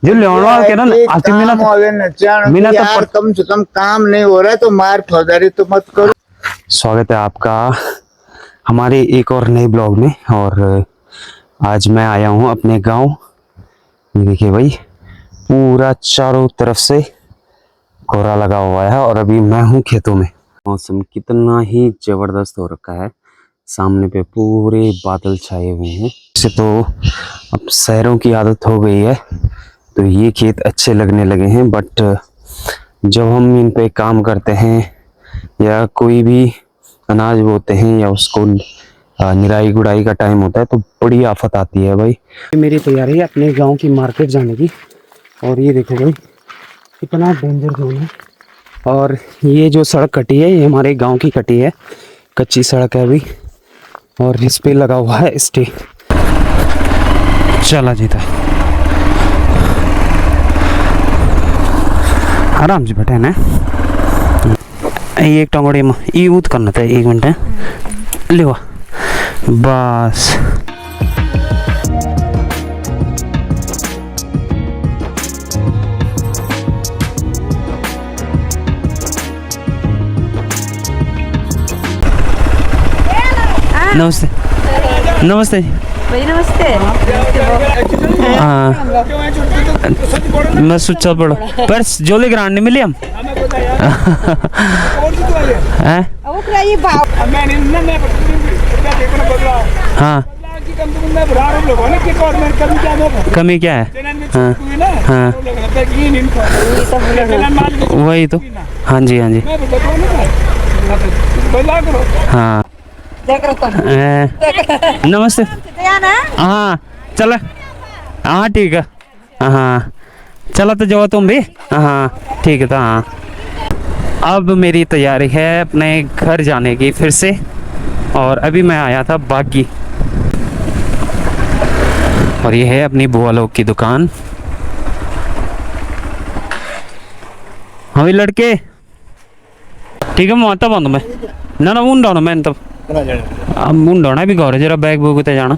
जो लेना के ना आती में ना मीना तो यार कम से कम काम नहीं हो रहा है तो मार फौजदारी तो मत करो। स्वागत है आपका हमारे एक और नए ब्लॉग में। और आज मैं आया हूँ अपने गांव। ये देखिए भाई, पूरा चारों तरफ से कोहरा लगा हुआ है और अभी मैं हूँ खेतों में। मौसम कितना ही जबरदस्त हो रखा है, सामने पे पूरे बादल छाए हुए हैं। इसे तो अब शहरों की आदत हो गई है तो ये खेत अच्छे लगने लगे हैं, बट जब हम इन पे काम करते हैं या कोई भी अनाज बोते हैं या उसको निराई गुड़ाई का टाइम होता है तो बड़ी आफत आती है भाई। मेरी तैयारी है अपने गांव की मार्केट जाने की। और ये देखो भाई कितना डेंजर जोन है। और ये जो सड़क कटी है ये हमारे गांव की कटी है, कच्ची सड़क है अभी। और इस पे लगा हुआ है स्टे। चला जीता आराम से बैठे ना। एक टंगड़ी में यूज करना था, 1 मिनट है ले बस। नमस्ते नमस्ते भाई नमस्ते। हाँ मैं सोचा पड़ो पर जोले ग्रांड नहीं मिले हम हैं। हाँ कमी क्या है? हाँ हाँ वही तो। हाँ जी हाँ जी हाँ नमस्ते। हाँ चल हाँ ठीक है। हाँ चला तो जाओ तुम भी। हाँ ठीक है। तो हाँ अब मेरी तैयारी है अपने घर जाने की फिर से। और अभी मैं आया था बागी और ये है अपनी बुआ लोग की दुकान। हाँ भी लड़के ठीक है। मैं आता बंद में ना ऊँडा मैं तब ऊँडा भी गौर जरा बैग बुग ते जाना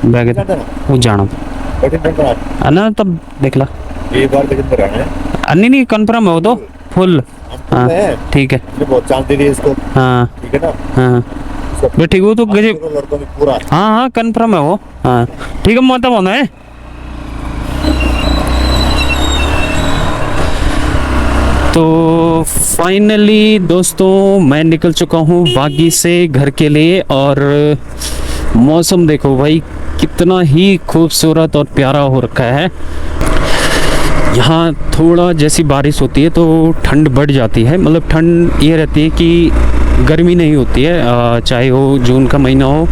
बैग वो जाना ना तब देख ला। नहीं नहीं कन्फर्म है वो तो फुल। हाँ ठीक है। हाँ ठीक है ना। हाँ ठीक वो तो गजब। हाँ हाँ कन्फर्म है वो। हाँ ठीक है मैं तब आना है। तो फाइनली दोस्तों मैं निकल चुका हूँ बागी से घर के लिए। और मौसम देखो भाई कितना ही खूबसूरत और प्यारा हो रखा है। यहाँ थोड़ा जैसी बारिश होती है तो ठंड बढ़ जाती है। मतलब ठंड ये रहती है कि गर्मी नहीं होती है, चाहे वो जून का महीना हो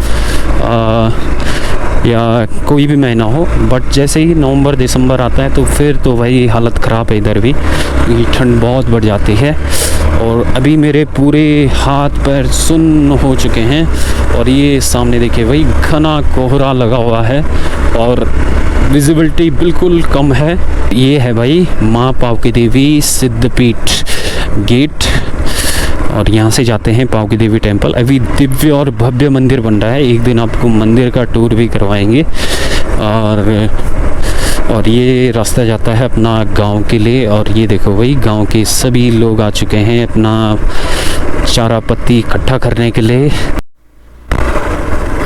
या कोई भी महीना हो। बट जैसे ही नवंबर दिसंबर आता है तो फिर तो भाई हालत ख़राब है इधर भी, क्योंकि ठंड बहुत बढ़ जाती है। और अभी मेरे पूरे हाथ पैर सुन्न हो चुके हैं। और ये सामने देखिए भाई घना कोहरा लगा हुआ है और विजिबिलिटी बिल्कुल कम है। ये है भाई माँ पावकी देवी सिद्धपीठ गेट और यहाँ से जाते हैं पावकी देवी टेम्पल। अभी दिव्य और भव्य मंदिर बन रहा है, एक दिन आपको मंदिर का टूर भी करवाएंगे। और ये रास्ता जाता है अपना गांव के लिए। और ये देखो भाई गांव के सभी लोग आ चुके हैं अपना चारा पत्ती इकट्ठा करने के लिए।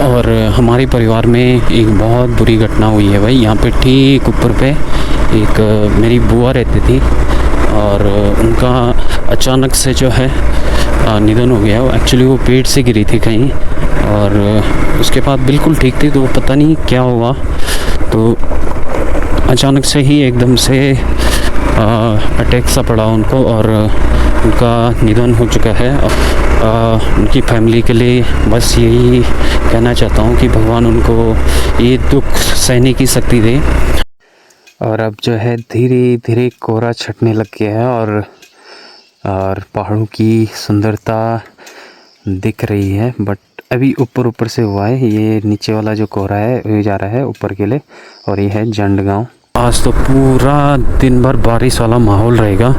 और हमारे परिवार में एक बहुत बुरी घटना हुई है भाई। यहाँ पे ठीक ऊपर पे एक मेरी बुआ रहती थी और उनका अचानक से जो है निधन हो गया। एक्चुअली वो पेट से गिरी थी कहीं और उसके बाद बिल्कुल ठीक थी, तो पता नहीं क्या हुआ तो अचानक से ही एकदम से अटैक सा पड़ा उनको और उनका निधन हो चुका है। उनकी फैमिली के लिए बस यही कहना चाहता हूँ कि भगवान उनको ये दुख सहने की शक्ति दे। और अब जो है धीरे धीरे कोहरा छटने लग गया है और पहाड़ों की सुंदरता दिख रही है। बट अभी ऊपर ऊपर से हुआ है, ये नीचे वाला जो कोहरा है ये जा रहा है ऊपर के लिए। और ये है जंड गाँव। आज तो पूरा दिन भर बारिश वाला माहौल रहेगा,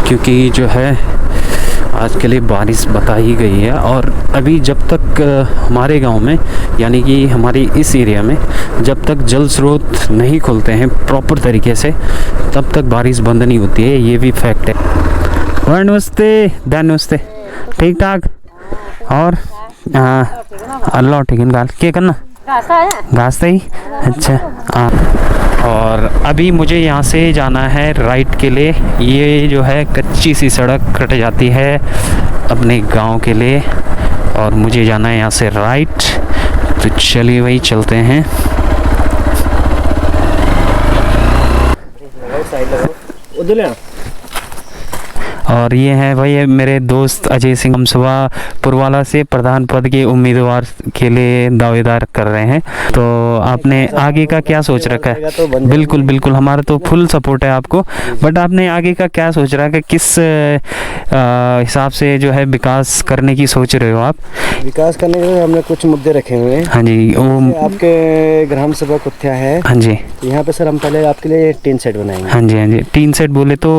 क्योंकि जो है आज के लिए बारिश बता ही गई है। और अभी जब तक हमारे गांव में यानी कि हमारी इस एरिया में जब तक जल स्रोत नहीं खुलते हैं प्रॉपर तरीके से तब तक बारिश बंद नहीं होती है, ये भी फैक्ट है। नमस्ते दैन नमस्ते, ठीक ठाक। और अल्लाह ठीक है। क्या करना घास ही अच्छा। और अभी मुझे यहाँ से जाना है राइट के लिए। ये जो है कच्ची सी सड़क कट जाती है अपने गांव के लिए और मुझे जाना है यहाँ से राइट। तो चलिए वही चलते हैं। और ये है भाई मेरे दोस्त अजय सिंह। हम सुबह पुरवाला से प्रधान पद के उम्मीदवार के लिए दावेदार कर रहे हैं। तो आपने आगे का क्या सोच रखा है? बिल्कुल बिल्कुल, हमारा तो फुल सपोर्ट है आपको। बट आपने आगे का क्या सोच रहा है कि किस हिसाब से जो है विकास करने की सोच रहे हो आप? विकास करने के लिए हमने कुछ मुद्दे रखे हुए हैं। हाँ जी, वो आपके ग्राम सभा कुत्या है। हाँ जी, यहाँ पे सर हम पहले आपके लिए टीन सेट बनाएंगे। हाँ जी, हाँ जी, टीन सेट बोले तो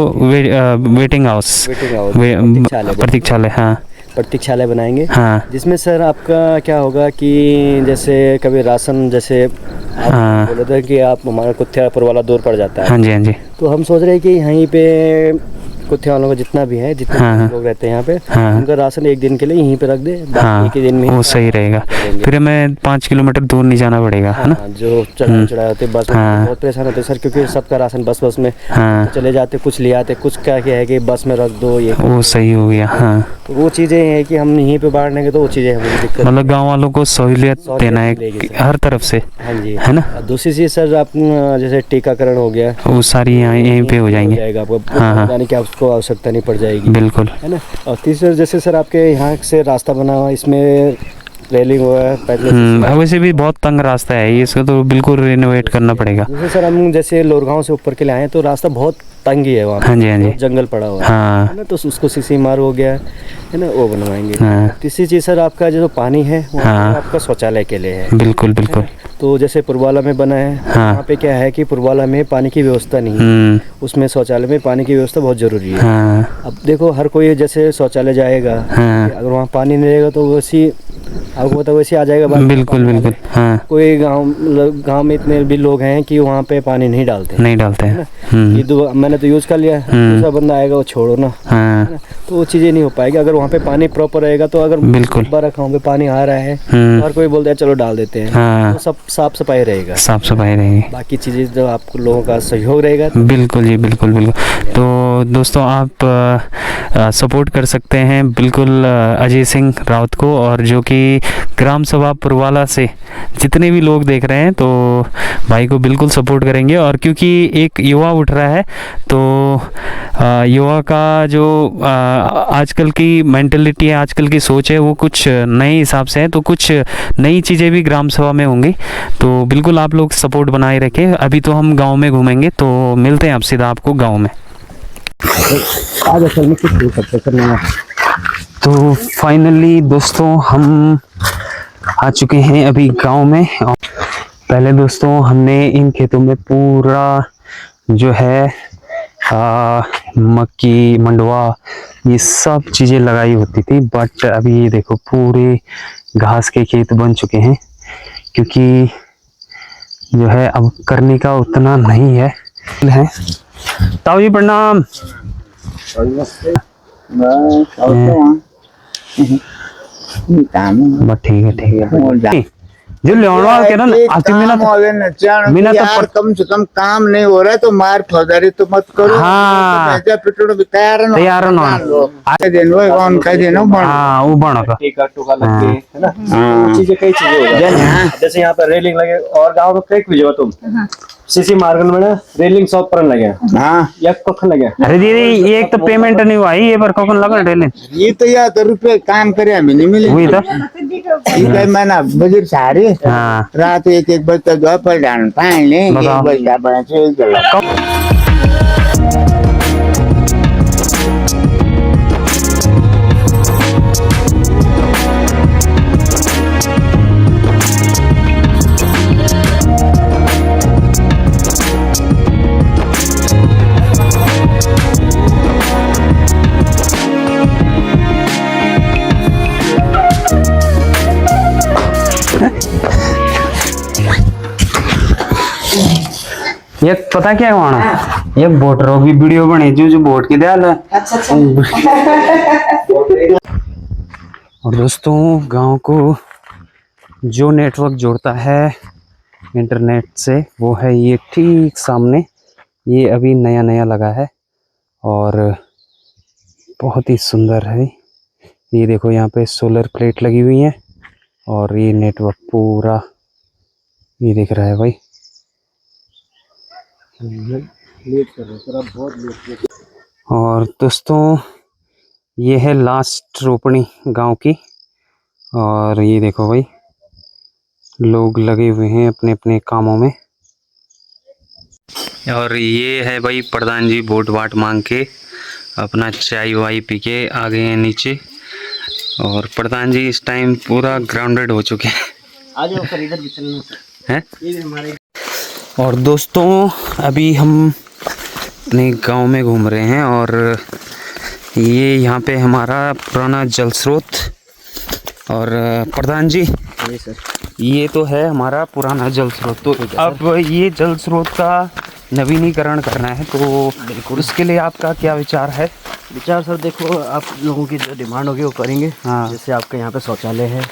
वेटिंग हाउस, प्रतीक्षालय। हाँ, प्रतीक्षालय बनाएंगे। हाँ, जिसमें सर आपका क्या होगा कि जैसे कभी राशन जैसे आप हाँ, बोले थे कि आप हमारा कुत्या पुरवाला दूर पड़ जाता है। हाँ जी, हाँ जी, तो हम सोच रहे हैं कि यहीं पे कुत्ते वालों का जितना भी है, जितने हाँ, लोग रहते हैं यहाँ पे, हाँ, उनका राशन एक दिन के लिए यहीं पे रख दे। हाँ, एक ही दिन में वो सही रहेगा। फिर हमें 5 किलोमीटर दूर नहीं जाना पड़ेगा, है ना? जो चढ़ाई होते बस में हाँ, बहुत परेशान होते सर, क्योंकि सबका राशन बस में हाँ, चले जाते, कुछ ले आते, कुछ क्या है कि बस में रख दो, ये वो सही हो गया। हाँ, तो वो चीज़ें हैं कि हम यहीं पे बांट लेंगे तो वो चीज़ें हमें दिक्कत, मतलब गांव वालों को सहूलियत देना है हर तरफ से, हाँ जी, है ना? दूसरी चीज़ सर आप जैसे टीकाकरण हो गया, वो सारी यहाँ यहीं पे हो जाएंगे आपको, हाँ, यानी कि आपको आवश्यकता नहीं पड़ जाएगी, बिल्कुल, है ना। और तीसरा जैसे सर आपके यहाँ से रास्ता बना हुआ, इसमें रेलिंग हुआ है पहले। वैसे भी बहुत तंग रास्ता है ये, इसको तो बिल्कुल रिनोवेट करना पड़ेगा। जैसे सर हम जैसे लोरगांव से ऊपर के लिए आए तो रास्ता बहुत तंग ही है वहाँ। हाँ जी, हाँ जी, जंगल पड़ा हुआ हाँ, है ना, तो उसको सीसी मार हो गया है ना, वो बनवाएंगे। हाँ, तीसरी चीज़ सर आपका जो पानी है वो हाँ, आपका शौचालय के लिए है। बिल्कुल बिल्कुल। तो जैसे पुरवाला में बना है, हाँ, वहाँ पे क्या है कि पुरवाला में पानी की व्यवस्था नहीं है, उसमें शौचालय में पानी की व्यवस्था बहुत ज़रूरी है। हाँ, अब देखो हर कोई जैसे शौचालय जाएगा, हाँ, अगर वहाँ पानी नहीं रहेगा तो वैसी आपको पता वैसे आ जाएगा। बिल्कुल बिल्कुल। हाँ, कोई गांव में इतने भी लोग हैं कि वहाँ पे पानी नहीं डालते, नहीं डालते हैं। ये मैंने तो यूज़ कर लिया, दूसरा बंदा आएगा वो छोड़ो ना, हाँ, तो वो चीज़ें नहीं हो पाएगी। अगर वहाँ पे पानी प्रॉपर रहेगा तो अगर बिल्कुल रखा पे पानी आ रहा है तो हर कोई बोलता है चलो डाल देते हैं, हाँ, तो सब साफ सफाई रहेगा, साफ सफाई रहेगी, बाकी चीज़ें जो आपको लोगों का सहयोग रहेगा। बिल्कुल जी, बिल्कुल बिल्कुल। तो दोस्तों आप सपोर्ट कर सकते हैं बिल्कुल अजय सिंह राउत को, और जो कि ग्राम सभा पुरवाला से जितने भी लोग देख रहे हैं तो भाई को बिल्कुल सपोर्ट करेंगे। और क्योंकि एक युवा उठ रहा है तो युवा का जो आजकल की मेंटलिटी है, आजकल की सोच है, वो कुछ नए हिसाब से है, तो कुछ नई चीज़ें भी ग्राम सभा में होंगी। तो बिल्कुल आप लोग सपोर्ट बनाए रखें। अभी तो हम गांव में घूमेंगे, तो मिलते हैं आप सीधा आपको गांव में। आज असल में कुछ नहीं करते करना। तो फाइनली दोस्तों हम आ चुके हैं अभी गांव में। पहले दोस्तों हमने इन खेतों में पूरा जो है मक्की, मंडवा, ये सब चीज़ें लगाई होती थी। बट अभी ये देखो पूरे घास के खेत बन चुके हैं, क्योंकि जो है अब करने का उतना नहीं है। ताऊ जी प्रणाम। ठीक है ठीक है। जो लेना के ना मीना तो कम से कम काम नहीं हो रहा है तो मार फौजदारी तो मत करो। हाँ, पिटड़ भी तैयार कौन कह देना वो बना का टीका टूका लग गए, है ना, चीजें कई चीजें हो जाती हैं। जैसे यहाँ पर रेलिंग लगे और गाँव में कई भी तुम सीसी मार्गन में रेलिंग 100 पर लगे। हाँ, या कखन लगे। अरे दीदी एक तो पेमेंट नहीं हुआ ये पर कखन लगा रेलिंग ये तो यार तो रुपये काम करे हमें नहीं मिले। वही तो महीना बजट सारे हाँ, रात एक बजता दो पर जान पाए ये पता क्या हुआ ना, ये वोटरों की वीडियो बनी जो वोट की दयाल है। अच्छा और दोस्तों गांव को जो नेटवर्क जोड़ता है इंटरनेट से वो है ये ठीक सामने, ये अभी नया नया लगा है और बहुत ही सुंदर है। ये देखो यहाँ पे सोलर प्लेट लगी हुई है और ये नेटवर्क पूरा ये दिख रहा है भाई। और दोस्तों ये है लास्ट रोपणी गांव की और ये देखो भाई लोग लगे हुए हैं अपने अपने कामों में। और ये है भाई प्रधान जी वोट वाट मांग के अपना चाय वाय पी के आ गए हैं नीचे। और प्रधान जी इस टाइम पूरा ग्राउंडेड हो चुके हैं। आ जाओ सर, इधर भी चलना हैं। ये हमारे। और दोस्तों अभी हम अपने गांव में घूम रहे हैं और ये यहाँ पे हमारा पुराना जल स्रोत। और प्रधान जी सर ये तो है हमारा पुराना जल स्रोत, तो अब ये जल स्रोत का नवीनीकरण करना है, तो उसके लिए आपका क्या विचार है? विचार सर देखो, आप लोगों की जो डिमांड होगी वो करेंगे। हाँ। जैसे आपके यहाँ पे शौचालय है,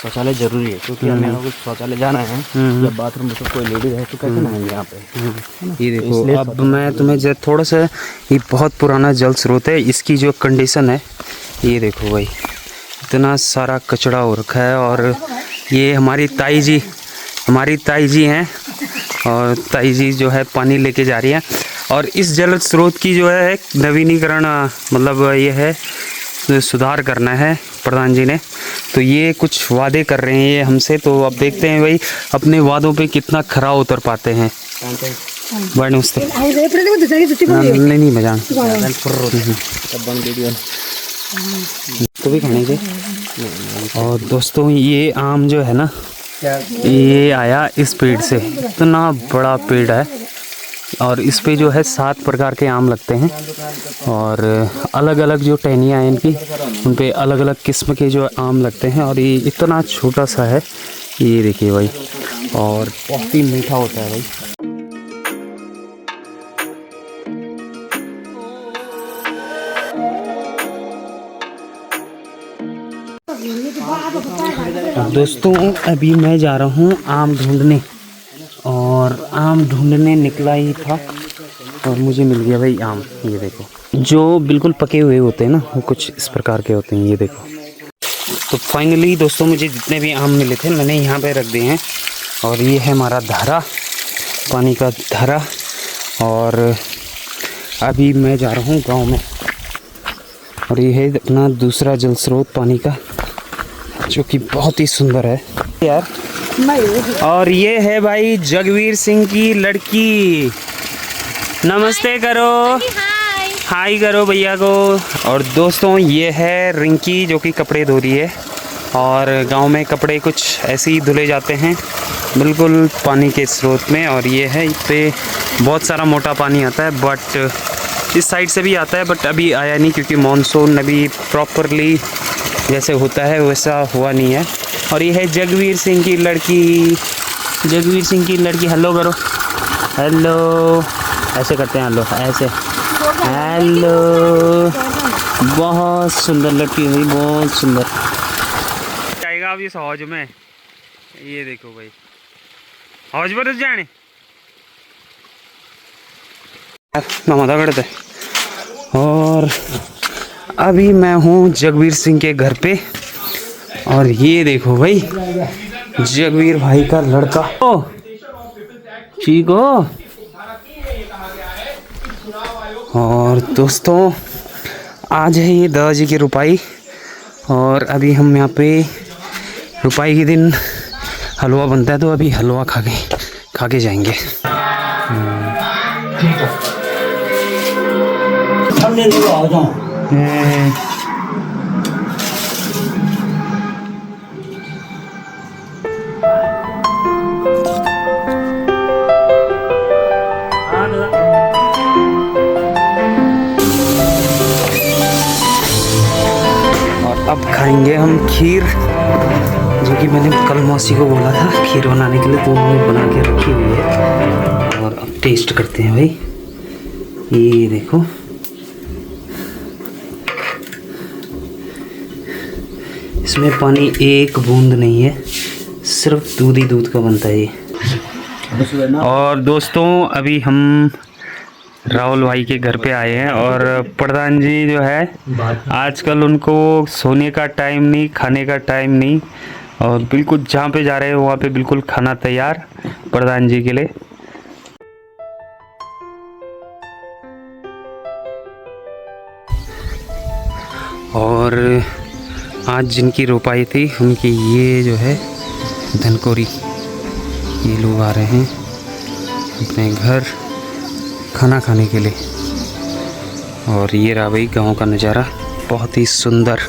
शौचालय जरूरी है क्योंकि हमें यहाँ कुछ शौचालय जाना है, जब बाथरूम में तो कोई लेडी रहे तो कैसे नहाएंगे यहाँ पे। ये देखो अब मैं तुम्हें थोड़ा सा, ये बहुत पुराना जल स्रोत है, इसकी जो कंडीशन है ये देखो भाई, इतना सारा कचरा हो रखा है। और ये हमारी ताई जी हैं और ताई जी जो है पानी लेके जा रही है। और इस जल स्रोत की जो है नवीनीकरण मतलब ये है सुधार करना है प्रधान जी ने, तो ये कुछ वादे कर रहे हैं ये हमसे, तो अब देखते हैं भाई अपने वादों पे कितना खरा उतर पाते हैं। बड़े उस्ते नहीं बजान तो भी खाने के। और दोस्तों ये आम जो है ना, ये आया इस पेड़ से, इतना बड़ा पेड़ है और इस पे जो है 7 प्रकार के आम लगते हैं और अलग अलग जो टहनियाँ हैं इनकी, उन पे अलग अलग किस्म के जो आम लगते हैं। और ये इतना छोटा सा है, ये देखिए भाई, और बहुत ही मीठा होता है भाई। दोस्तों अभी मैं जा रहा हूँ आम ढूंढने, और आम ढूंढने निकला ही था और मुझे मिल गया भाई आम। ये देखो जो बिल्कुल पके हुए होते हैं ना, वो कुछ इस प्रकार के होते हैं, ये देखो। तो फाइनली दोस्तों मुझे जितने भी आम मिले थे मैंने यहाँ पे रख दिए हैं। और ये है हमारा धारा, पानी का धारा। और अभी मैं जा रहा हूँ गाँव में, और ये है अपना दूसरा जल स्रोत पानी का, जो कि बहुत ही सुंदर है यार। और ये है भाई जगवीर सिंह की लड़की, नमस्ते करो, हाय करो भैया को। और दोस्तों ये है रिंकी जो कि कपड़े धो रही है। और गांव में कपड़े कुछ ऐसे ही धुले जाते हैं बिल्कुल पानी के स्रोत में। और ये है इस पे बहुत सारा मोटा पानी आता है, बट इस साइड से भी आता है, बट अभी आया नहीं क्योंकि मॉनसून अभी प्रॉपरली जैसे होता है वैसा हुआ नहीं है। और ये है जगवीर सिंह की लड़की, जगवीर सिंह की लड़की। हेलो करो, हेलो ऐसे करते हैं, हेलो ऐसे, हेलो। बहुत सुंदर लड़की है, बहुत सुंदर। जाएगा अब इस हौज में, ये देखो भाई, हौज पर जाने नमादा करते। और अभी मैं हूँ जगवीर सिंह के घर पे, और ये देखो भाई जगवीर भाई का लड़का। ओ ठीक हो। और दोस्तों आज है ये दादाजी की रुपाई, और अभी हम यहाँ पे रुपाई के दिन हलवा बनता है, तो अभी हलवा खा के जाएंगे। अब खाएंगे हम खीर, जो कि मैंने कल मौसी को बोला था खीर बनाने के लिए, तो उन्होंने बना के रखी हुई है। और और अब टेस्ट करते हैं भाई। ये देखो, इसमें पानी एक बूंद नहीं है, सिर्फ दूध ही दूध का बनता है ये। और दोस्तों अभी हम राहुल भाई के घर पे आए हैं और प्रधान जी जो है आजकल उनको सोने का टाइम नहीं, खाने का टाइम नहीं, और बिल्कुल जहाँ पे जा रहे हैं वहाँ पे बिल्कुल खाना तैयार प्रधान जी के लिए। और आज जिनकी रोपाई थी उनकी ये जो है धनकोरी, ये लोग आ रहे हैं अपने घर खाना खाने के लिए। और ये रहा भाई गाँव का नज़ारा, बहुत ही सुंदर।